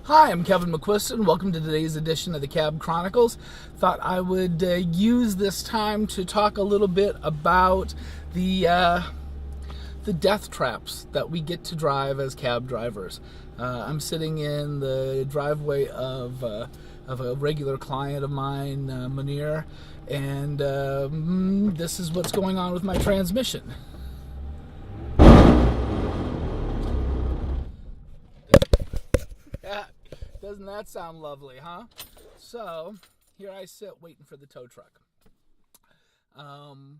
Hi, I'm Kevin McQuiston. Welcome to today's edition of the Cab Chronicles. Thought I would use this time to talk a little bit about the death traps that we get to drive as cab drivers. I'm sitting in the driveway of a regular client of mine, Munir, and this is what's going on with my transmission. Doesn't that sound lovely, huh? So, here I sit waiting for the tow truck. Um,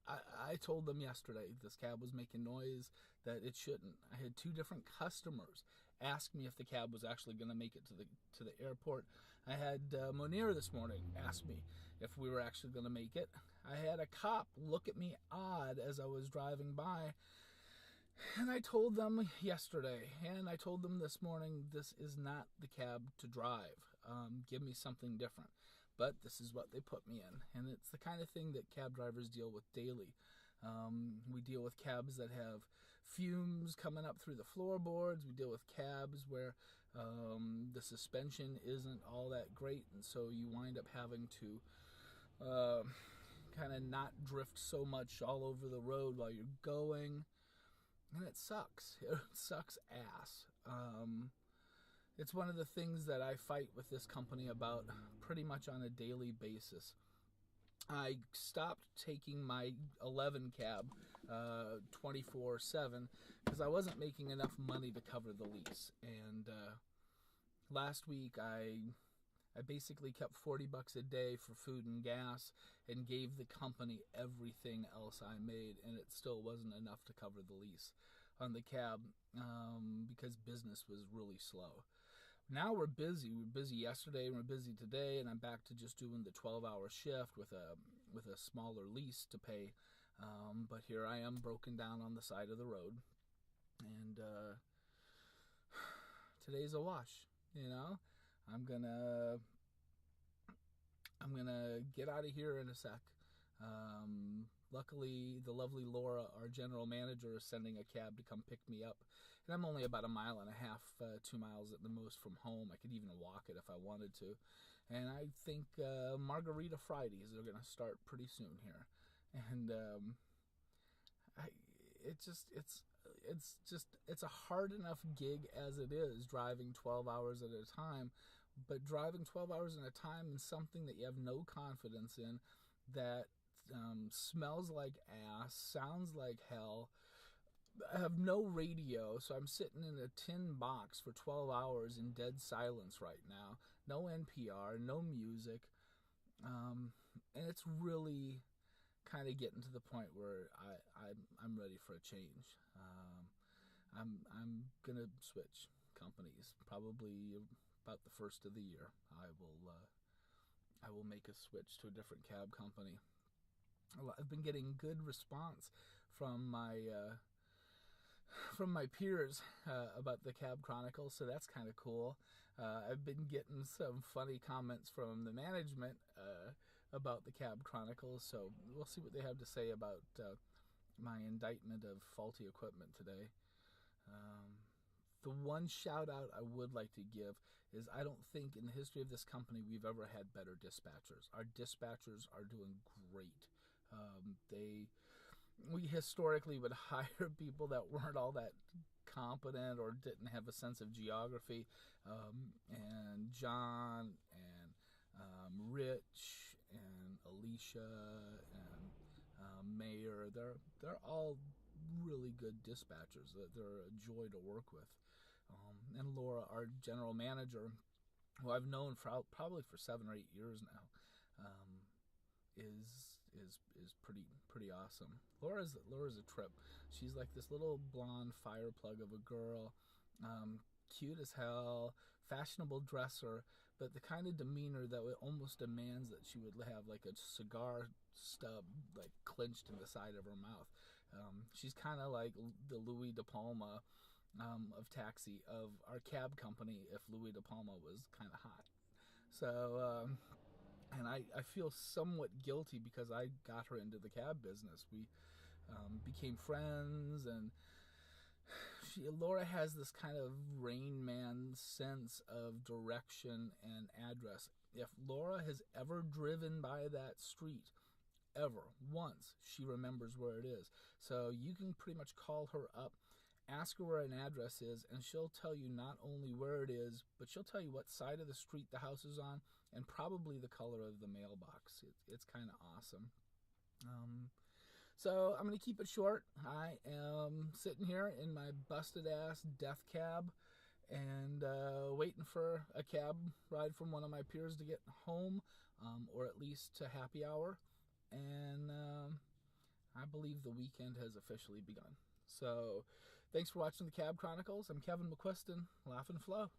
I told them yesterday this cab was making noise that it shouldn't. I had two different customers ask me if the cab was actually going to make it to the airport. I had Monir this morning ask me if we were actually going to make it. I had a cop look at me odd as I was driving by. And I told them yesterday, and I told them this morning, this is not the cab to drive. Give me something different. But this is what they put me in. And it's the kind of thing that cab drivers deal with daily. We deal with cabs that have fumes coming up through the floorboards. We deal with cabs where the suspension isn't all that great, and so you wind up having to kind of not drift so much all over the road while you're going. And it sucks. It sucks ass. It's one of the things that I fight with this company about pretty much on a daily basis. I stopped taking my 11 cab 24/7 because I wasn't making enough money to cover the lease. And last week I basically kept $40 a day for food and gas and gave the company everything else I made, and it still wasn't enough to cover the lease on the cab because business was really slow. Now we're busy. We were busy yesterday and we're busy today, and I'm back to just doing the 12-hour shift with a smaller lease to pay. But here I am broken down on the side of the road, and today's a wash, you know? I'm gonna get out of here in a sec. Luckily, the lovely Laura, our general manager, is sending a cab to come pick me up. And I'm only about a mile and a half, 2 miles at the most from home. I could even walk it if I wanted to. And I think Margarita Fridays are going to start pretty soon here. And it's a hard enough gig as it is, driving 12 hours at a time. But driving 12 hours at a time in something that you have no confidence in, that smells like ass, sounds like hell. I have no radio, so I'm sitting in a tin box for 12 hours in dead silence right now. No NPR, no music. And it's really kind of getting to the point where I'm ready for a change. I'm gonna switch companies probably about the first of the year. I will make a switch to a different cab company. I've been getting good response from my peers about the Cab Chronicles, so that's kind of cool. I've been getting some funny comments from the management about the Cab Chronicles, so we'll see what they have to say about my indictment of faulty equipment today. The one shout out I would like to give is I don't think in the history of this company we've ever had better dispatchers. Our dispatchers are doing great. We historically would hire people that weren't all that competent or didn't have a sense of geography. And John and Rich and Alicia and Mayor, they're all really good dispatchers. They're a joy to work with. And Laura, our general manager, who I've known for probably for 7 or 8 years now, is pretty awesome. Laura's a trip. She's like this little blonde fire plug of a girl, cute as hell, fashionable dresser, but the kind of demeanor that would almost demands that she would have like a cigar stub like clenched in the side of her mouth. She's kind of like the Louis De Palma of Taxi, of our cab company, if Louis De Palma was kind of hot. So, and I feel somewhat guilty because I got her into the cab business. We became friends, and Laura has this kind of Rain Man sense of direction and address. If Laura has ever driven by that street, ever, once, she remembers where it is. So you can pretty much call her up, ask her where an address is, and she'll tell you not only where it is, but she'll tell you what side of the street the house is on, and probably the color of the mailbox. It's kind of awesome. So I'm going to keep it short. I am sitting here in my busted ass Deathcab and waiting for a cab ride from one of my peers to get home, or at least to happy hour. And I believe the weekend has officially begun. So thanks for watching the Cab Chronicles. I'm Kevin McQuiston, Laugh and Flow.